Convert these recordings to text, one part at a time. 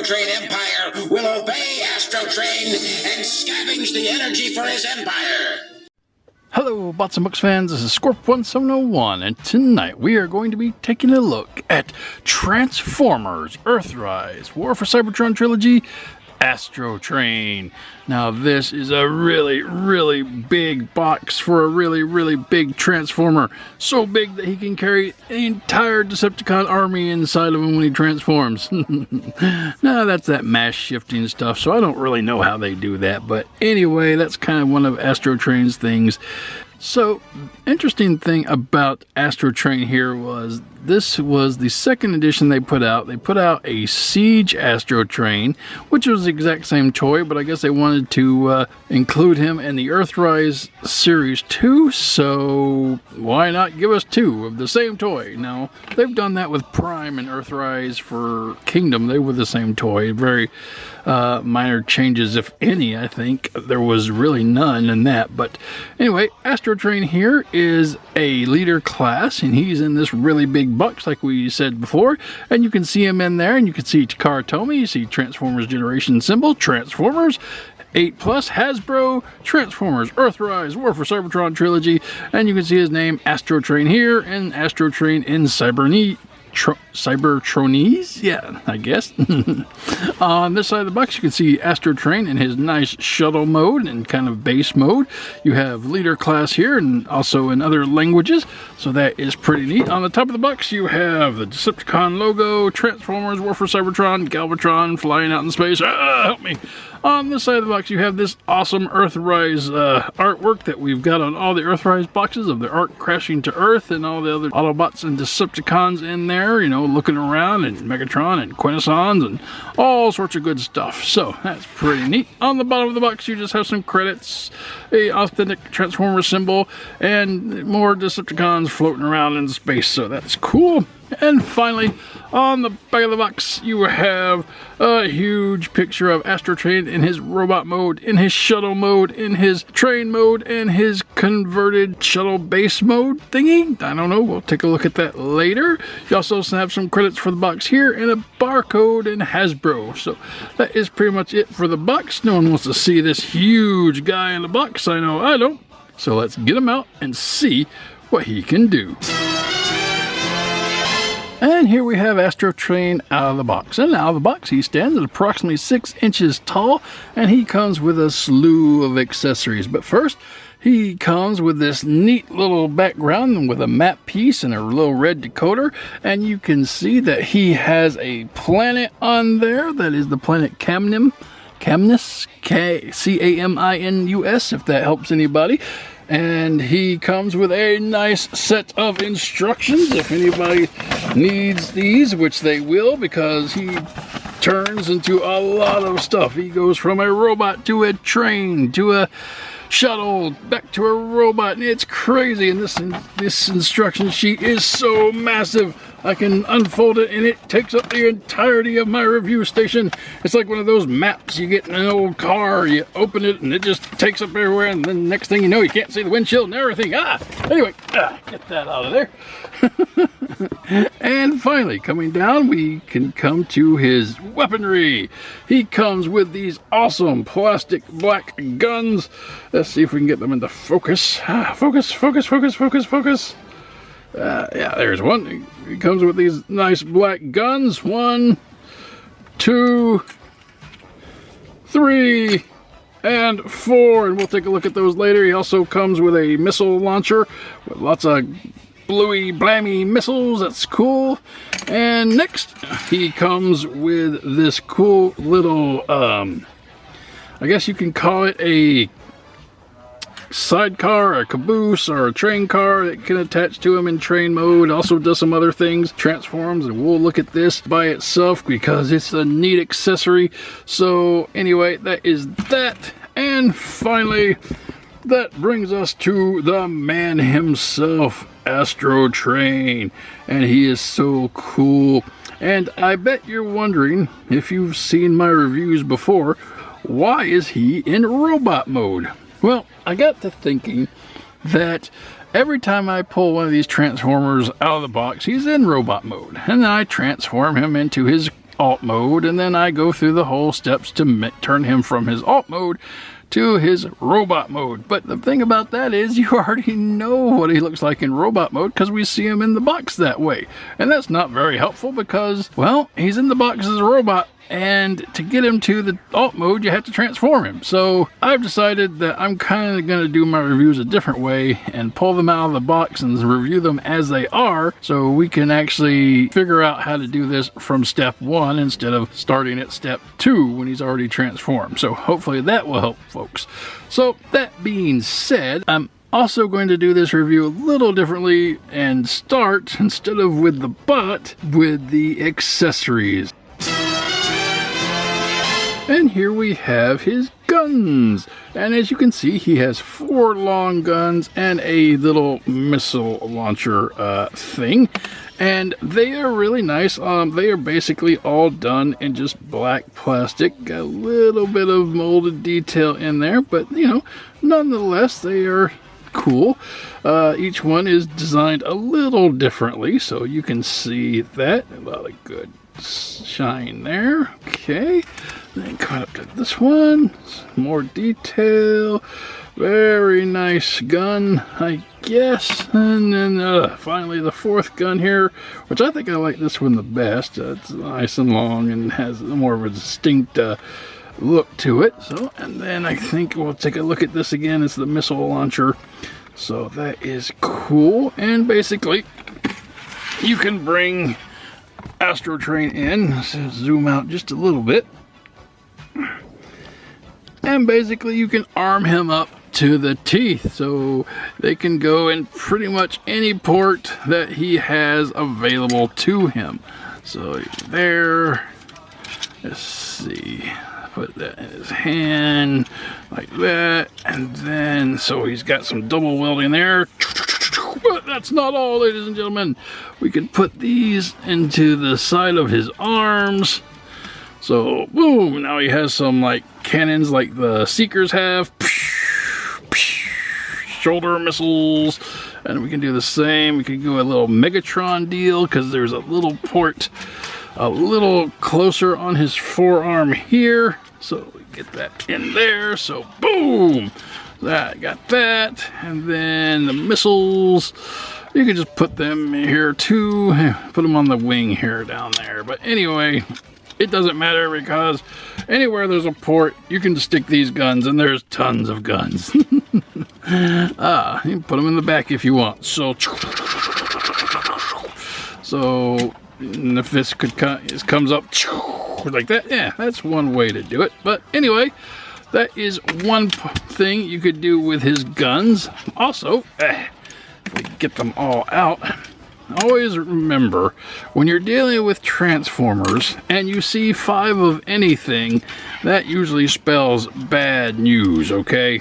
Astrotrain Empire will obey Astrotrain and scavenge the energy for his empire. Hello, Bots and Books fans, this is Scorp1701, and tonight we are going to be taking a look at Transformers, Earthrise, War for Cybertron Trilogy, Astrotrain. Now this is a really big box for a really big Transformer. So big that he can carry the entire Decepticon army inside of him when he transforms. Now that's that mass shifting stuff, so I don't really know how they do that. But anyway, that's kind of one of Astrotrain's things. So, interesting thing about Astrotrain here was this was the second edition they put out. They put out a Siege Astrotrain, which was the exact same toy, but I guess they wanted to include him in the Earthrise Series 2, so why not give us two of the same toy? Now, they've done that with Prime and Earthrise for Kingdom. They were the same toy. Very minor changes, if any. I think there was really none in that. But anyway, Astrotrain here is a leader class, and he's in this really big box like we said before, and you can see him in there, and you can see Takara Tomy, you see Transformers Generation Symbol, Transformers 8+, Hasbro, Transformers, Earthrise, War for Cybertron Trilogy, and you can see his name Astrotrain here, and Astrotrain in Cybertronese? Yeah, I guess. On this side of the box, you can see Astrotrain in his nice shuttle mode and kind of base mode. You have leader class here and also in other languages, so that is pretty neat. On the top of the box, you have the Decepticon logo, Transformers, War for Cybertron, Galvatron flying out in space. Help me! On this side of the box, you have this awesome Earthrise artwork that we've got on all the Earthrise boxes of the Ark crashing to Earth and all the other Autobots and Decepticons in there, you know, looking around, and Megatron and Quintessons and all sorts of good stuff. So that's pretty neat. On the bottom of the box, you just have some credits, a authentic Transformer symbol, and more Decepticons floating around in space. So that's cool. And finally, on the back of the box, you have a huge picture of Astrotrain in his robot mode, in his shuttle mode, in his train mode, and his converted shuttle base mode thingy. I don't know, we'll take a look at that later. You also have some credits for the box here and a barcode in Hasbro. So that is pretty much it for the box. No one wants to see this huge guy in the box. I know I don't. So let's get him out and see what he can do. And here we have Astrotrain out of the box. And out of the box, he stands at approximately 6 inches tall, and he comes with a slew of accessories. But first, he comes with this neat little background with a map piece and a little red decoder. And you can see that he has a planet on there. That is the planet Caminus, C-A-M-I-N-U-S, if that helps anybody. And he comes with a nice set of instructions if anybody needs these, which they will, because he turns into a lot of stuff. He goes from a robot to a train to a shuttle back to a robot, and it's crazy. And this instruction sheet is so massive. I can unfold it and it takes up the entirety of my review station. It's like one of those maps you get in an old car. You open it and it just takes up everywhere, and then next thing you know, you can't see the windshield and everything. Anyway, get that out of there. And finally, coming down, we can come to his weaponry. He comes with these awesome plastic black guns. Let's see if we can get them into focus. Focus. Yeah, there's one. He comes with these nice black guns. 1, 2, 3, and 4. And we'll take a look at those later. He also comes with a missile launcher with lots of bluey, blammy missiles. That's cool. And next, he comes with this cool little, I guess you can call it a sidecar, a caboose, or a train car that can attach to him in train mode. Also does some other things, transforms, and we'll look at this by itself because it's a neat accessory. So anyway, that is that. And finally, that brings us to the man himself, Astrotrain, and he is so cool. And I bet you're wondering, if you've seen my reviews before, why is he in robot mode? Well, I got to thinking that every time I pull one of these Transformers out of the box, he's in robot mode. And then I transform him into his alt mode, and then I go through the whole steps to turn him from his alt mode to his robot mode. But the thing about that is you already know what he looks like in robot mode because we see him in the box that way. And that's not very helpful because, well, he's in the box as a robot, and to get him to the alt mode you have to transform him. So I've decided that I'm kind of going to do my reviews a different way and pull them out of the box and review them as they are, so we can actually figure out how to do this from step 1 instead of starting at step 2 when he's already transformed. So hopefully that will help folks. So that being said, I'm also going to do this review a little differently and start, instead of with the bot, with the accessories. And here we have his guns. And as you can see, he has 4 long guns and a little missile launcher thing. And they are really nice. They are basically all done in just black plastic. Got a little bit of molded detail in there, but you know, nonetheless, they are cool. Each one is designed a little differently, so you can see that. A lot of good shine there. Okay, then coming up to this one, some more detail. Very nice gun, I guess. And then finally the 4th gun here, which I think I like this one the best. It's nice and long and has more of a distinct look to it. So, and then I think we'll take a look at this again. It's the missile launcher. So that is cool. And basically, you can bring Astrotrain in. Let's zoom out just a little bit. And basically you can arm him up to the teeth, so they can go in pretty much any port that he has available to him. So there, let's see, put that in his hand like that, and then so he's got some double welding there. But that's not all, ladies and gentlemen. We can put these into the side of his arms. So boom, now he has some like cannons like the Seekers have. Shoulder missiles, and we can do the same. We can go a little Megatron deal because there's a little port a little closer on his forearm here, so we get that in there. So boom, that got that. And then the missiles, you can just put them here too, put them on the wing here down there. But anyway, it doesn't matter because anywhere there's a port, you can just stick these guns, and there's tons of guns. You can put them in the back if you want. So if this comes up like that, yeah, that's one way to do it. But anyway, that is one thing you could do with his guns. Also, if we get them all out, always remember, when you're dealing with Transformers and you see 5 of anything, that usually spells bad news, okay?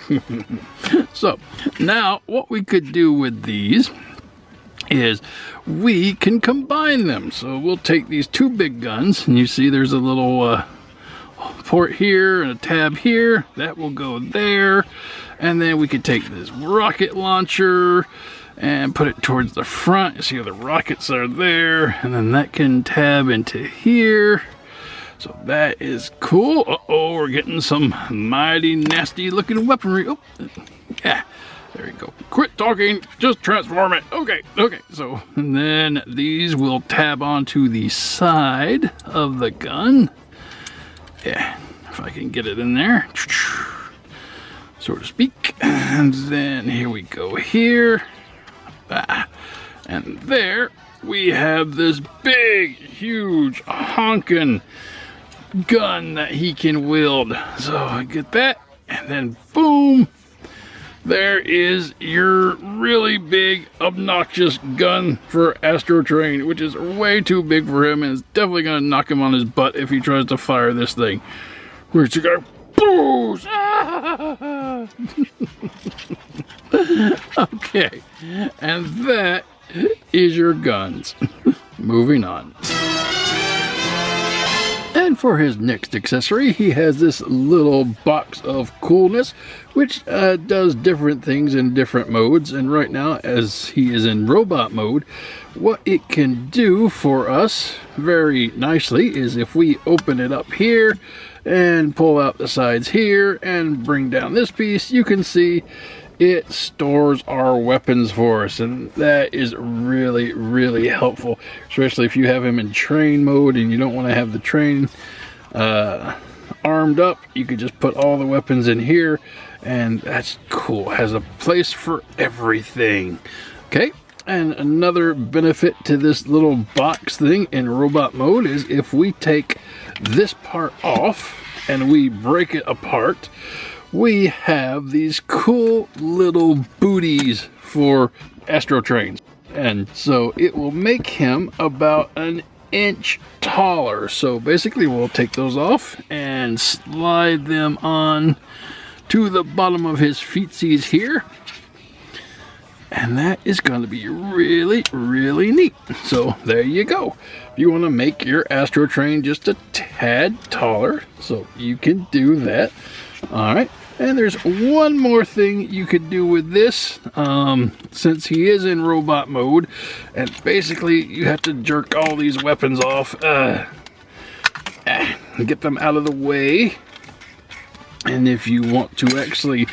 So, now, what we could do with these is we can combine them. So we'll take these 2 big guns, and you see there's a little port here and a tab here. That will go there. And then we could take this rocket launcher and put it towards the front. You see the rockets are there, and then that can tab into here. So that is cool. Uh-oh, we're getting some mighty nasty looking weaponry. Oh, yeah, there we go. Quit talking, just transform it. Okay, so, and then these will tab onto the side of the gun. Yeah, if I can get it in there, so to speak. And then here we go here. And there we have this big, huge, honking gun that he can wield. So I get that, and then boom, there is your really big, obnoxious gun for Astrotrain, which is way too big for him, and it's definitely going to knock him on his butt if he tries to fire this thing. Where's the guy? Boosh! Okay, and that is your guns. Moving on. And for his next accessory, he has this little box of coolness, which does different things in different modes. And right now, as he is in robot mode, what it can do for us very nicely is if we open it up here and pull out the sides here and bring down this piece, you can see it stores our weapons for us, and that is really, really helpful, especially if you have him in train mode and you don't want to have the train armed up. You could just put all the weapons in here, and that's cool. It has a place for everything. Okay, and another benefit to this little box thing in robot mode is if we take this part off and we break it apart, we have these cool little booties for Astrotrains. And so it will make him about an inch taller. So basically we'll take those off and slide them on to the bottom of his feetsies here. And that is going to be really, really neat. So there you go. If you want to make your Astrotrain just a tad taller, so you can do that. Alright, and there's one more thing you could do with this, since he is in robot mode, and basically you have to jerk all these weapons off, get them out of the way. And if you want to actually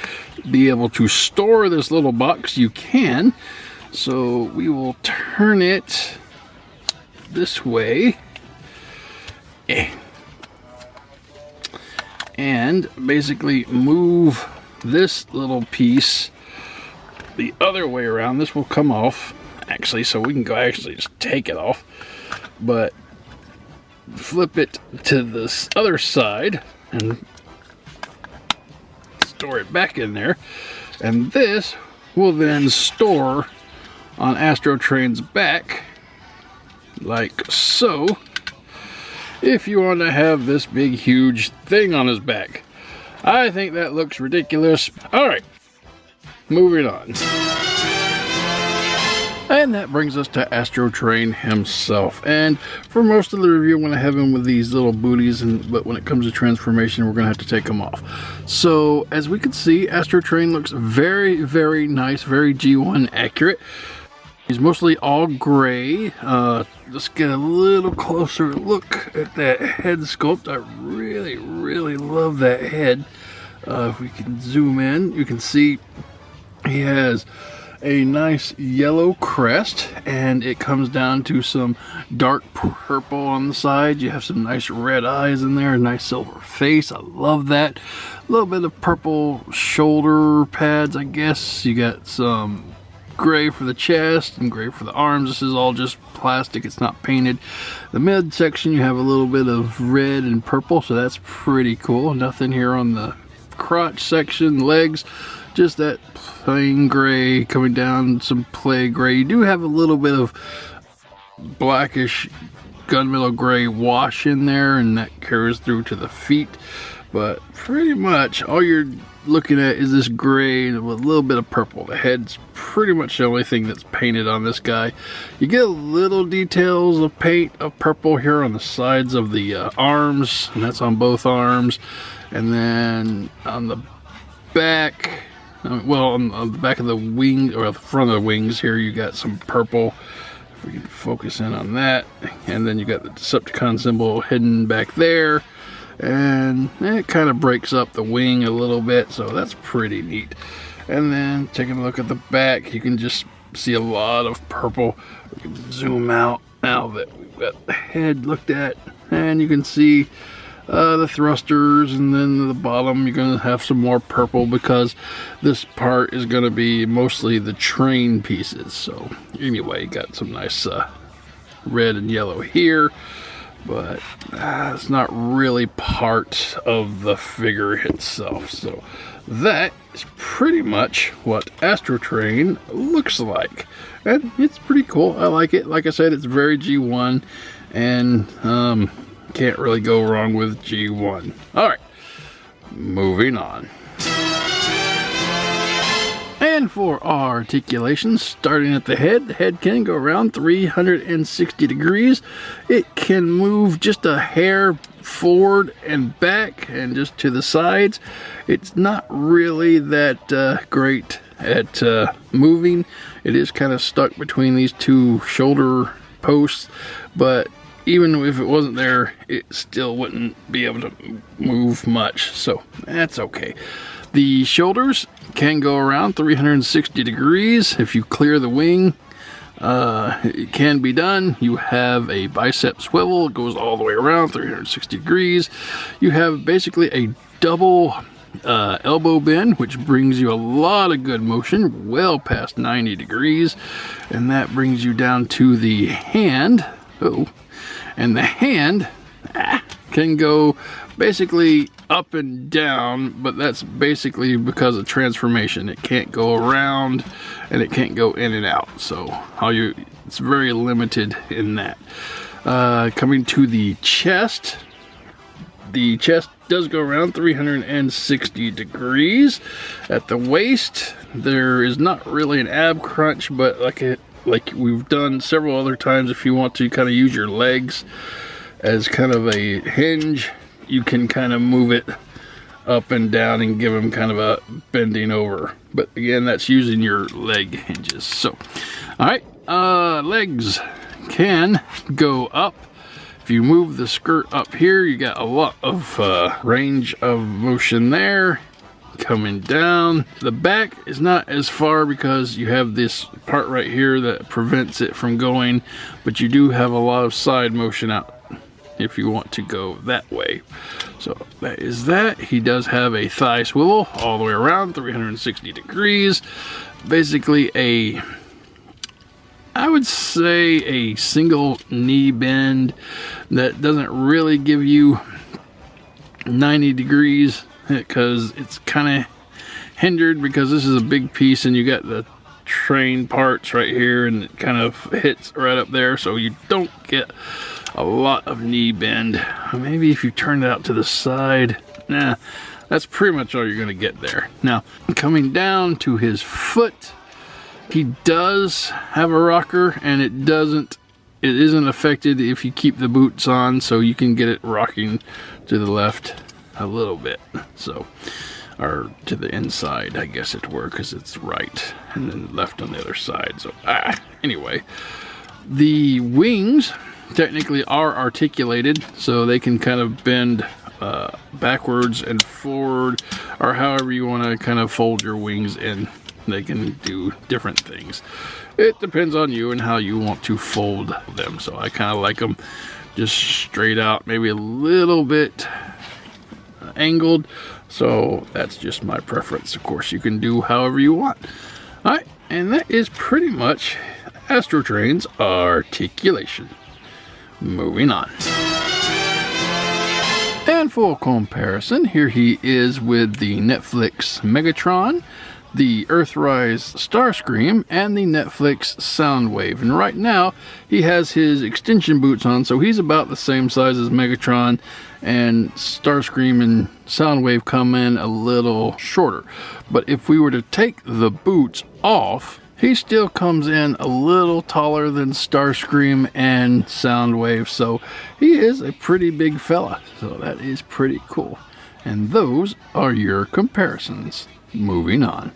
be able to store this little box, you can. So we will turn it this way. And basically move this little piece the other way around. This will come off, actually, so we can go actually just take it off. But flip it to this other side and store it back in there, and this will then store on Astrotrain's back like so, if you want to have this big huge thing on his back. I think that looks ridiculous. Alright, moving on. And that brings us to Astrotrain himself. And for most of the review, I'm going to have him with these little booties, but when it comes to transformation, we're going to have to take them off. So, as we can see, Astrotrain looks very, very nice, very G1 accurate. He's mostly all gray. Let's get a little closer look at that head sculpt. I really, really love that head. If we can zoom in, you can see he has a nice yellow crest, and it comes down to some dark purple on the side. You have some nice red eyes in there, a nice silver face. I love that. A little bit of purple shoulder pads, I guess. You got some gray for the chest and gray for the arms. This is all just plastic, it's not painted. The mid section you have a little bit of red and purple, so that's pretty cool. Nothing here on the crotch section, legs, just that plain gray coming down, some play gray. You do have a little bit of blackish gunmetal gray wash in there, and that carries through to the feet. But pretty much all you're looking at is this gray with a little bit of purple. The head's pretty much the only thing that's painted on this guy. You get little details of paint of purple here on the sides of the arms, and that's on both arms. And then on the back, well, on the back of the wing, or the front of the wings here, you got some purple. If we can focus in on that. And then you got the Decepticon symbol hidden back there. And it kind of breaks up the wing a little bit, so that's pretty neat. And then taking a look at the back, you can just see a lot of purple. We can zoom out now that we've got the head looked at, and you can see the thrusters, and then the bottom you're going to have some more purple because this part is going to be mostly the train pieces. So anyway, you got some nice red and yellow here, but it's not really part of the figure itself. So that is pretty much what Astrotrain looks like, and it's pretty cool. I like it. Like I said, it's very G1, and can't really go wrong with G1. Alright, moving on. And for our articulations, starting at the head can go around 360 degrees. It can move just a hair forward and back and just to the sides, it's not really that great at moving. It is kind of stuck between these two shoulder posts, but even if it wasn't there, it still wouldn't be able to move much, so that's okay. The shoulders can go around 360 degrees if you clear the wing. It can be done. You have a bicep swivel. It goes all the way around 360 degrees. You have basically a double elbow bend, which brings you a lot of good motion, well past 90 degrees. And that brings you down to the hand. Oh, and the hand can go basically up and down, but that's basically because of transformation. It can't go around and it can't go in and out, so it's very limited in that. Coming to the chest does go around 360 degrees. At the waist, there is not really an ab crunch, but like we've done several other times, if you want to kind of use your legs as kind of a hinge, you can kind of move it up and down and give them kind of a bending over. But again, that's using your leg hinges. So, all right, legs can go up. If you move the skirt up here, you got a lot of range of motion there. Coming down, the back is not as far because you have this part right here that prevents it from going, but you do have a lot of side motion out if you want to go that way. So that is that. He does have a thigh swivel all the way around 360 degrees. Basically I would say a single knee bend that doesn't really give you 90 degrees because it's kind of hindered because this is a big piece and you got the train parts right here and it kind of hits right up there, so you don't get a lot of knee bend. Maybe if you turn it out to the side, that's pretty much all you're going to get there. Now, coming down to his foot, he does have a rocker, and it isn't affected if you keep the boots on, so you can get it rocking to the left a little bit, so, or to the inside, I guess it were, because it's right and then left on the other side. So anyway, the wings technically are articulated, so they can kind of bend backwards and forward, or however you want to kind of fold your wings in. They can do different things. It depends on you and how you want to fold them. So I kind of like them just straight out, maybe a little bit angled. So that's just my preference. Of course, you can do however you want. All right, and that is pretty much Astrotrain's articulation. Moving on. And for comparison, here he is with the Netflix Megatron, the Earthrise Starscream, and the Netflix Soundwave. And right now, he has his extension boots on, so he's about the same size as Megatron, and Starscream and Soundwave come in a little shorter. But if we were to take the boots off, he still comes in a little taller than Starscream and Soundwave, so he is a pretty big fella. So that is pretty cool. And those are your comparisons. Moving on.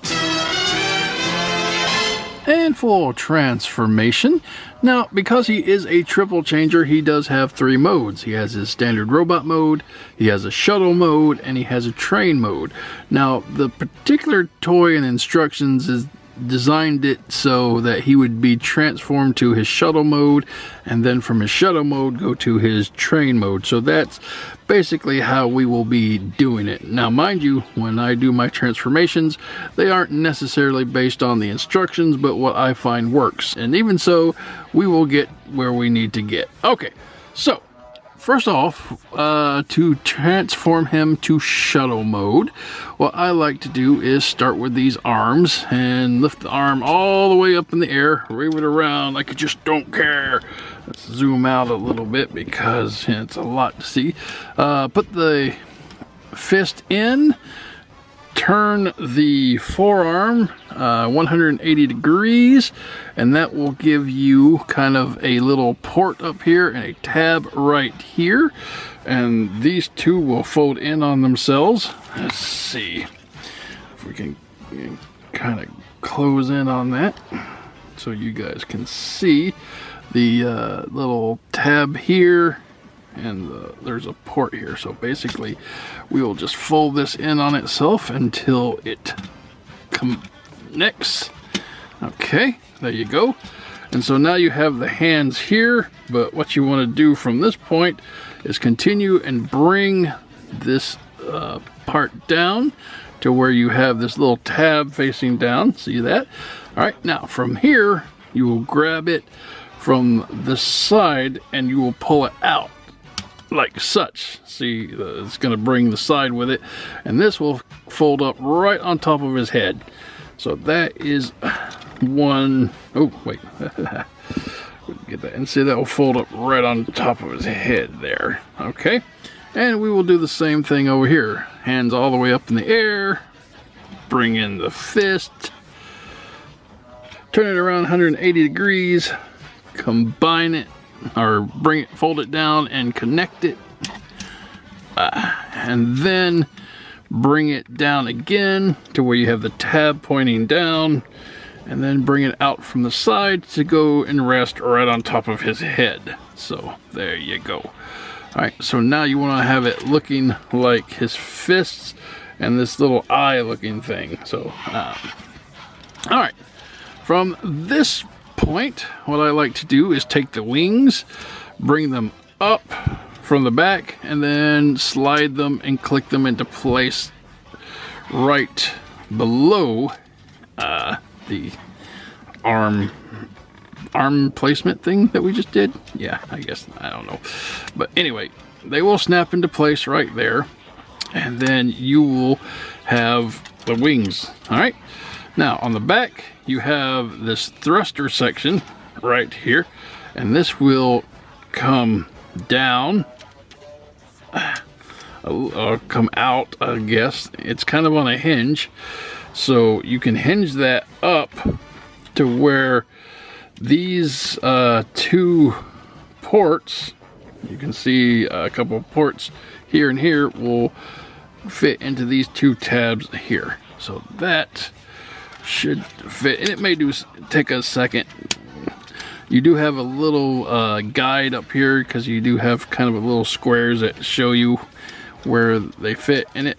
And for transformation, now because he is a triple changer, he does have 3 modes. He has his standard robot mode, he has a shuttle mode, and he has a train mode. Now the particular toy and instructions is designed it so that he would be transformed to his shuttle mode, and then from his shuttle mode go to his train mode. So that's basically how we will be doing it. Now mind you, when I do my transformations, they aren't necessarily based on the instructions, but what I find works. And even so, we will get where we need to get. Okay, so first off, to transform him to shuttle mode, what I like to do is start with these arms and lift the arm all the way up in the air, wave it around like you just don't care. Let's zoom out a little bit because it's a lot to see. Put the fist in, turn the forearm 180 degrees, and that will give you kind of a little port up here and a tab right here. and these two will fold in on themselves. Let's see if we can kind of close in on that so you guys can see the little tab here, and there's a port here. So basically we will just fold this in on itself until it connects. Okay, there you go. And so now you have the hands here, but what you want to do from this point is continue and bring this part down to where you have this little tab facing down. See that? All right, now from here you will grab it from the side and you will pull it out like such. See, it's going to bring the side with it, and this will fold up right on top of his head. So that is one. Oh wait, get that, and see, that will fold up right on top of his head there. Okay, and we will do the same thing over here. Hands all the way up in the air, bring in the fist, turn it around 180 degrees, combine it, or bring it, fold it down and connect it, and then bring it down again to where you have the tab pointing down, and then bring it out from the side to go and rest right on top of his head. So there you go. All right, so now you want to have it looking like his fists and this little eye looking thing. So all right, from this point, what I like to do is take the wings, bring them up from the back, and then slide them and click them into place right below the arm placement thing that we just did. Yeah, I guess, I don't know, but anyway, they will snap into place right there, and then you will have the wings. All right, now on the back you have this thruster section right here, and this will come down, come out, I guess. It's kind of on a hinge, so you can hinge that up to where these two ports, you can see a couple of ports here and here, will fit into these two tabs here. So that should fit, and it may take a second. You do have a little guide up here, because you do have kind of a little squares that show you where they fit, and it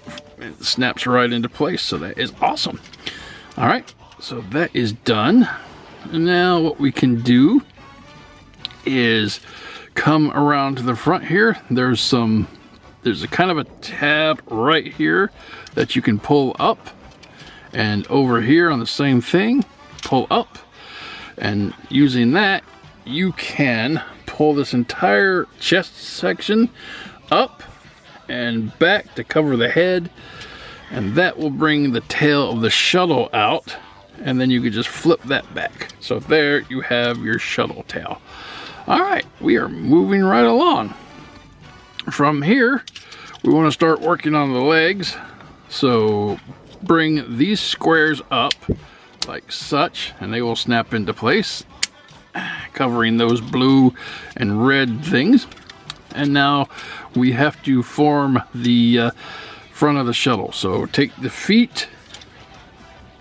snaps right into place. So that is awesome. All right, so that is done. And now what we can do is come around to the front here. There's a kind of a tab right here that you can pull up, and over here on the same thing, pull up. And using that, you can pull this entire chest section up and back to cover the head, and that will bring the tail of the shuttle out, and then you can just flip that back. So there you have your shuttle tail. All right, we are moving right along. From here, we want to start working on the legs. So bring these squares up like such, and they will snap into place, covering those blue and red things. And now we have to form the front of the shuttle. So take the feet,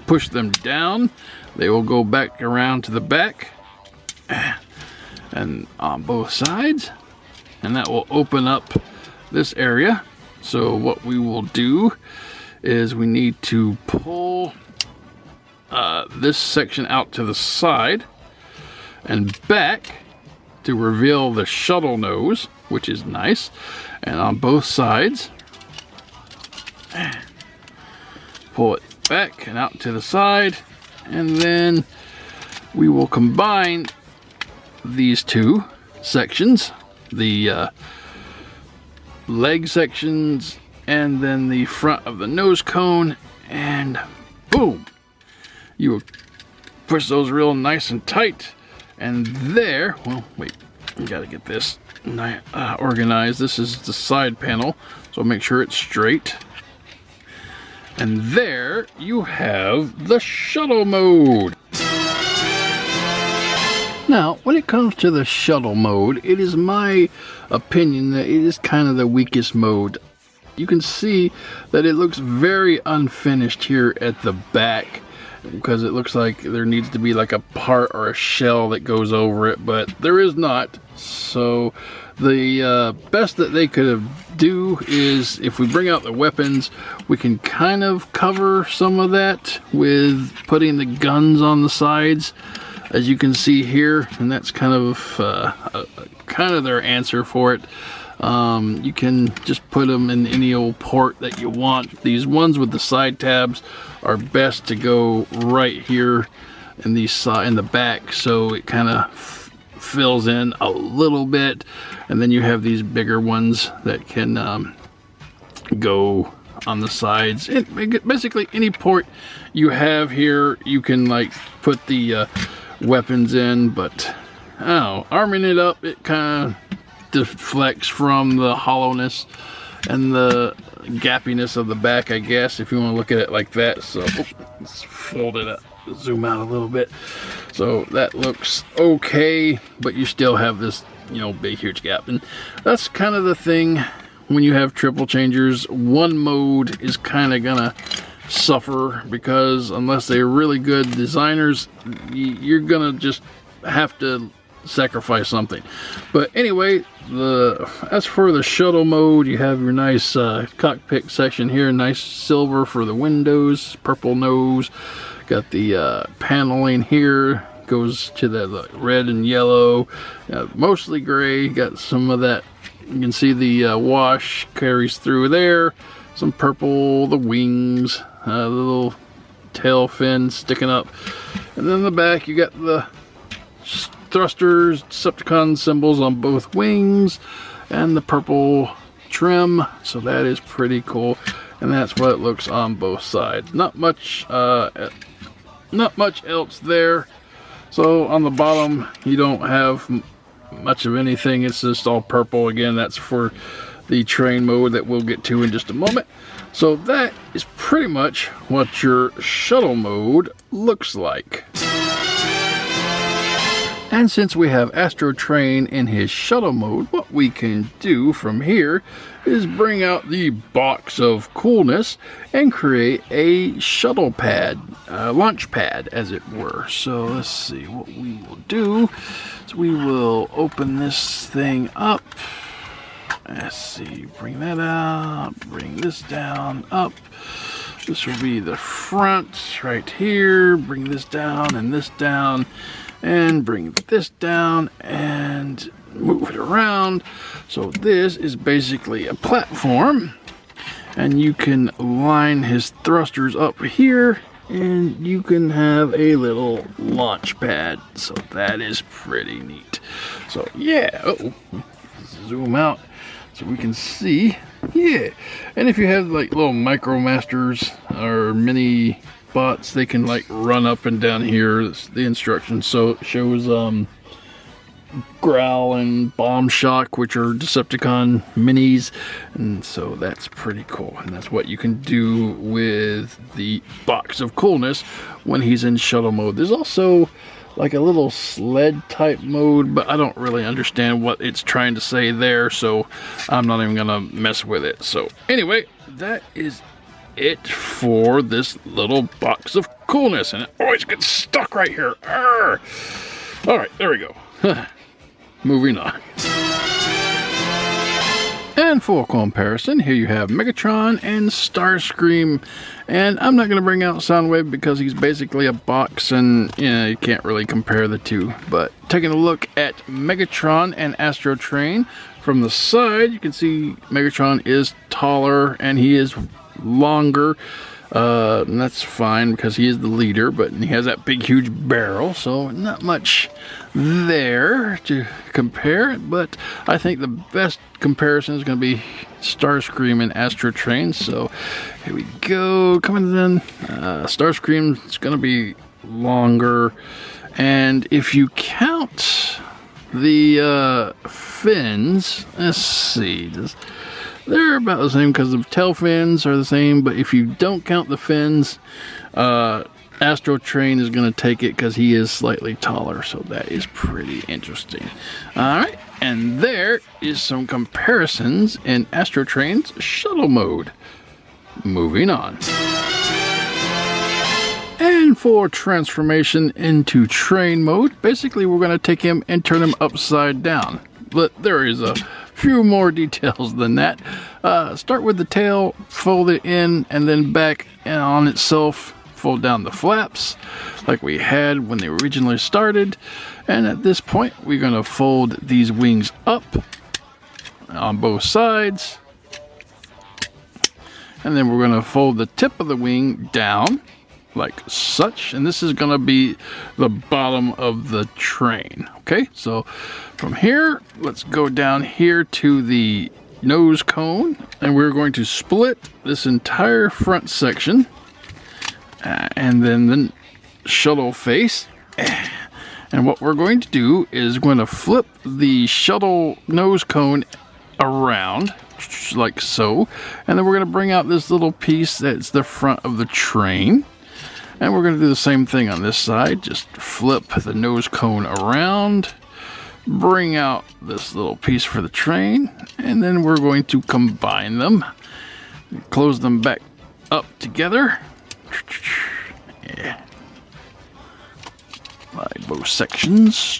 push them down, they will go back around to the back and on both sides, and that will open up this area. So what we will do is we need to pull this section out to the side and back to reveal the shuttle nose, which is nice, and on both sides pull it back and out to the side, and then we will combine these two sections, the leg sections and then the front of the nose cone, and boom, you will push those real nice and tight. And there, well, wait, you gotta get this organized. This is the side panel, so make sure it's straight. And there you have the shuttle mode. Now, when it comes to the shuttle mode, it is my opinion that it is kind of the weakest mode. You can see that it looks very unfinished here at the back, because it looks like there needs to be like a part or a shell that goes over it, but there is not. So the best that they could do is, if we bring out the weapons, we can kind of cover some of that with putting the guns on the sides, as you can see here, and that's kind of their answer for it. You can just put them in any old port that you want. These ones with the side tabs are best to go right here in the back, so it kind of fills in a little bit, and then you have these bigger ones that can go on the sides. Basically any port you have here, you can like put the weapons in, but I don't know, arming it up, it kind of deflects from the hollowness and the gappiness of the back, I guess, if you want to look at it like that. So let's fold it up, zoom out a little bit. So that looks okay, but you still have this, you know, big huge gap. And that's kind of the thing when you have triple changers. One mode is kind of gonna suffer, because unless they're really good designers, you're gonna just have to sacrifice something. But anyway, as for the shuttle mode, you have your nice cockpit section here, nice silver for the windows, purple nose, got the paneling here, goes to the red and yellow, mostly gray, got some of that, you can see the wash carries through there, some purple, the wings, the little tail fin sticking up, and then in the back you got the thrusters, Decepticon symbols on both wings, and the purple trim. So that is pretty cool, and that's what it looks on both sides. Not much else there. So on the bottom you don't have much of anything. It's just all purple. Again, that's for the train mode that we'll get to in just a moment. So that is pretty much what your shuttle mode looks like. And since we have Astrotrain in his shuttle mode, what we can do from here is bring out the box of coolness and create a shuttle pad, launch pad as it were. So let's see, what we will do is we will open this thing up. Let's see, bring that out, bring this down, up. This will be the front right here. Bring this down and this down, and bring this down and move it around. So this is basically a platform, and you can line his thrusters up here, and you can have a little launch pad. So that is pretty neat. So yeah, zoom out so we can see. Yeah, and if you have like little MicroMasters or mini bots, they can like run up and down here. The instructions shows Growl and Bomb Shock, which are Decepticon minis, and so that's pretty cool. And that's what you can do with the box of coolness when he's in shuttle mode. There's also like a little sled type mode, but I don't really understand what it's trying to say there, so I'm not even gonna mess with it. So anyway, that is it for this little box of coolness, and it always gets stuck right here. Arr! All right, there we go. Moving on. And for comparison, here you have Megatron and Starscream. And I'm not going to bring out Soundwave because he's basically a box, and you can't really compare the two. But taking a look at Megatron and Astrotrain from the side, you can see Megatron is taller and he is longer. And that's fine because he is the leader, but he has that big huge barrel, so not much there to compare. But I think the best comparison is going to be Starscream and Astrotrain. So here we go, coming in. Starscream is going to be longer, and if you count the fins, let's see, they're about the same because the tail fins are the same, but if you don't count the fins, Astrotrain is going to take it because he is slightly taller, so that is pretty interesting. Alright, and there is some comparisons in Astrotrain's shuttle mode. Moving on. And for transformation into train mode, basically we're going to take him and turn him upside down. But there is a few more details than that. Start with the tail, fold it in, and then back and on itself. Fold down the flaps like we had when they originally started, and at this point we're going to fold these wings up on both sides, and then we're going to fold the tip of the wing down like such, and this is going to be the bottom of the train. Okay, so from here let's go down here to the nose cone, and we're going to split this entire front section. And then the shuttle face, and what we're going to do is going to flip the shuttle nose cone around like so, and then we're going to bring out this little piece that's the front of the train, and we're going to do the same thing on this side. Just flip the nose cone around, bring out this little piece for the train, and then we're going to combine them, close them back up together. Yeah. Like both sections.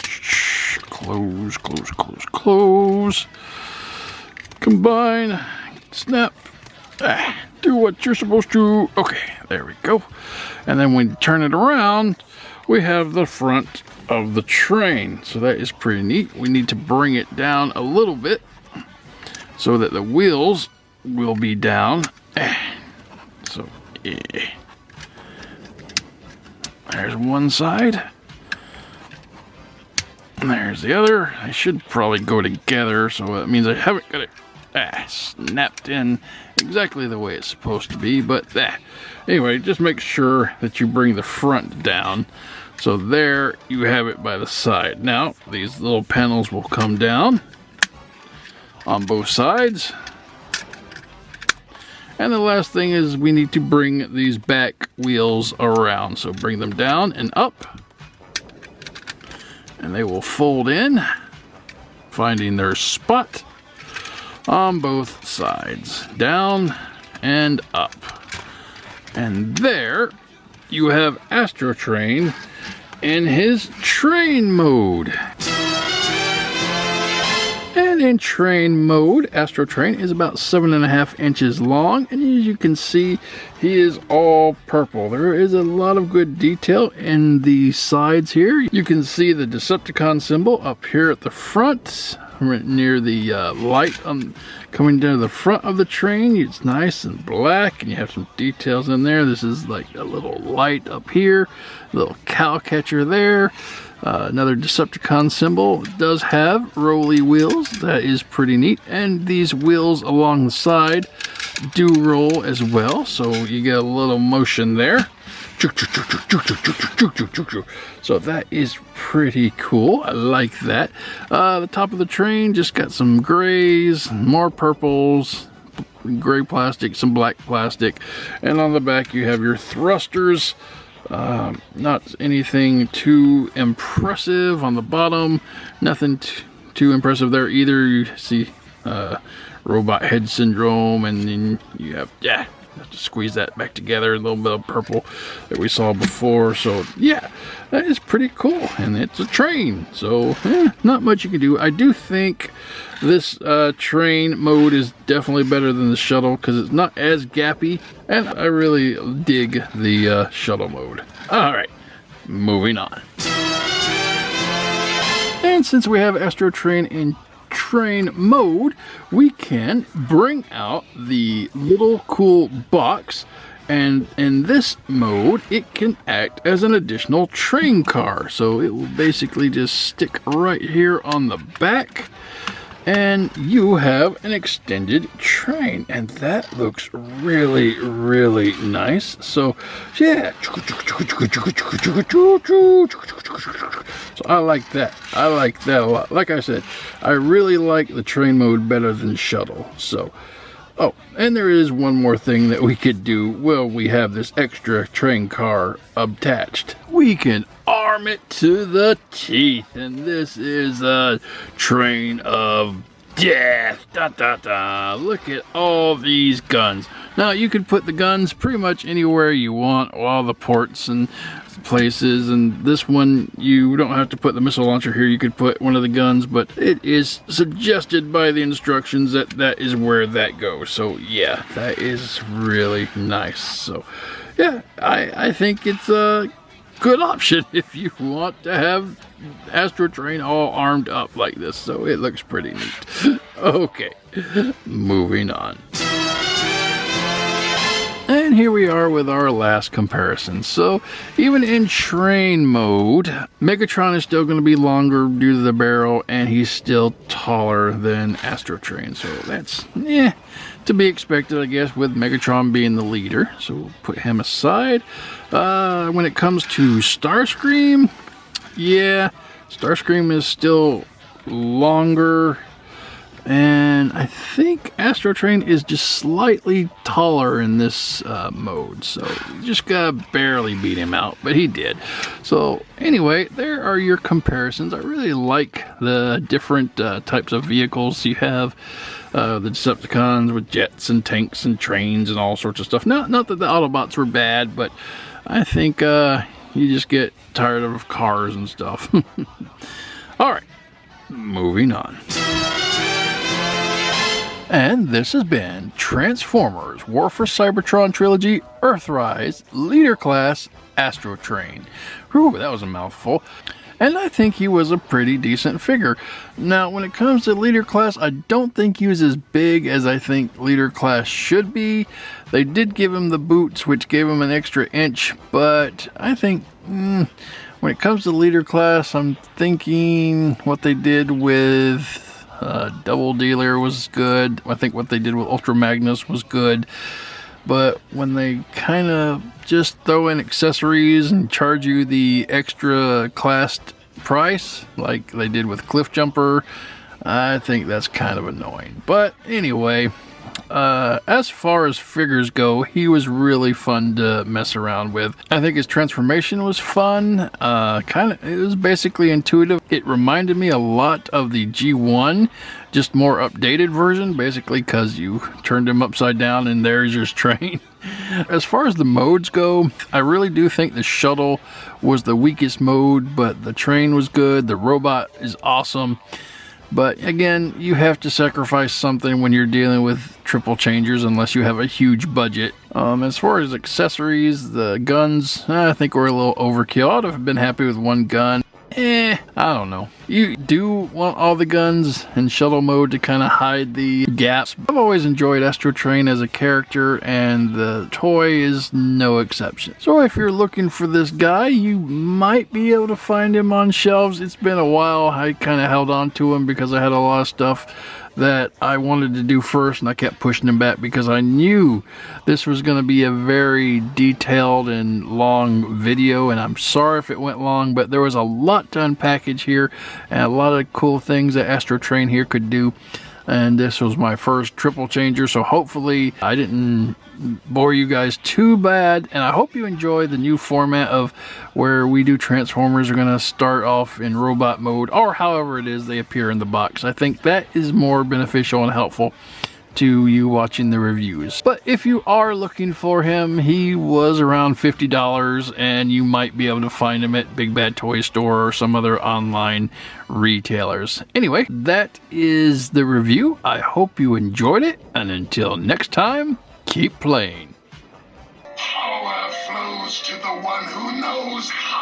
Close, close, close, close. Combine. Snap. Do what you're supposed to. Okay, there we go. And then when you turn it around, we have the front of the train. So that is pretty neat. We need to bring it down a little bit so that the wheels will be down. So, yeah. There's one side. And there's the other. I should probably go together, so that means I haven't got it snapped in exactly the way it's supposed to be. But anyway, just make sure that you bring the front down. So there you have it by the side. Now, these little panels will come down on both sides. And the last thing is we need to bring these back wheels around. So bring them down and up. And they will fold in, finding their spot on both sides. Down and up. And there you have Astrotrain in his train mode. And in train mode, Astrotrain is about 7.5 inches long, and as you can see, he is all purple. There is a lot of good detail in the sides here. You can see the Decepticon symbol up here at the front, right near the light coming down to the front of the train. It's nice and black, and you have some details in there. This is like a little light up here, a little cow catcher there. Another Decepticon symbol. It does have rolly wheels. That is pretty neat. And these wheels along the side do roll as well. So you get a little motion there. So that is pretty cool. I like that. The top of the train just got some grays, more purples, gray plastic, some black plastic. And on the back you have your thrusters. Not anything too impressive on the bottom, nothing too impressive there either. You see robot head syndrome, and then you have to squeeze that back together, a little bit of purple that we saw before. So yeah, that is pretty cool, and it's a train, so not much you can do. I do think this train mode is definitely better than the shuttle because it's not as gappy, and I really dig the shuttle mode. Alright, moving on. And since we have Astrotrain in train mode, we can bring out the little cool box, and in this mode it can act as an additional train car. So it will basically just stick right here on the back, and you have an extended train, and that looks really, really nice. So yeah, so I like that. I like that a lot. Like I said, I really like the train mode better than shuttle. So Oh, and there is one more thing that we could do. Well, we have this extra train car attached. We can arm it to the teeth, and this is a train of death. Look at all these guns. Now, you can put the guns pretty much anywhere you want, all the ports and places, and this one you don't have to put the missile launcher here. You could put one of the guns, but it is suggested by the instructions that that is where that goes. So yeah, that is really nice. So yeah, I think it's a good option if you want to have Astrotrain all armed up like this. So it looks pretty neat. Okay, moving on. And here we are with our last comparison. So even in train mode, Megatron is still going to be longer due to the barrel, and he's still taller than Astrotrain. So that's to be expected, I guess, with Megatron being the leader. So we'll put him aside. When it comes to Starscream, yeah, Starscream is still longer. And I think Astrotrain is just slightly taller in this mode, so you just gotta barely beat him out, but he did. So anyway, there are your comparisons. I really like the different types of vehicles you have. The Decepticons with jets and tanks and trains and all sorts of stuff. Not that the Autobots were bad, but I think you just get tired of cars and stuff. Alright, moving on. And this has been Transformers War for Cybertron Trilogy Earthrise Leader Class Astrotrain. Whew, that was a mouthful. And I think he was a pretty decent figure. Now, when it comes to Leader Class, I don't think he was as big as I think Leader Class should be. They did give him the boots, which gave him an extra inch, but I think when it comes to Leader Class, I'm thinking what they did with Double Dealer was good. I think what they did with Ultra Magnus was good. But when they kind of just throw in accessories and charge you the extra classed price, like they did with Cliff Jumper, I think that's kind of annoying. But anyway, as far as figures go, he was really fun to mess around with. I think his transformation was fun. It was basically intuitive. It reminded me a lot of the G1, just more updated version, basically because you turned him upside down and there's your train. As far as the modes go, I really do think the shuttle was the weakest mode, but the train was good. The robot is awesome. But again, you have to sacrifice something when you're dealing with triple changers unless you have a huge budget. As far as accessories, the guns, I think were a little overkill. I'd have been happy with one gun. I don't know. You do want all the guns in shuttle mode to kind of hide the gaps. I've always enjoyed Astrotrain as a character, and the toy is no exception. So if you're looking for this guy, you might be able to find him on shelves. It's been a while. I kind of held on to him because I had a lot of stuff that I wanted to do first, and I kept pushing him back because I knew this was going to be a very detailed and long video, and I'm sorry if it went long, but there was a lot to unpackage here and a lot of cool things that Astrotrain here could do. And this was my first triple changer, so hopefully I didn't bore you guys too bad, and I hope you enjoy the new format of where we do Transformers. Are going to start off in robot mode, or however it is they appear in the box. I think that is more beneficial and helpful to you watching the reviews. But if you are looking for him, he was around $50, and you might be able to find him at Big Bad Toy Store or some other online retailers. Anyway, that is the review. I hope you enjoyed it, and until next time, keep playing. Power flows to the one who knows how.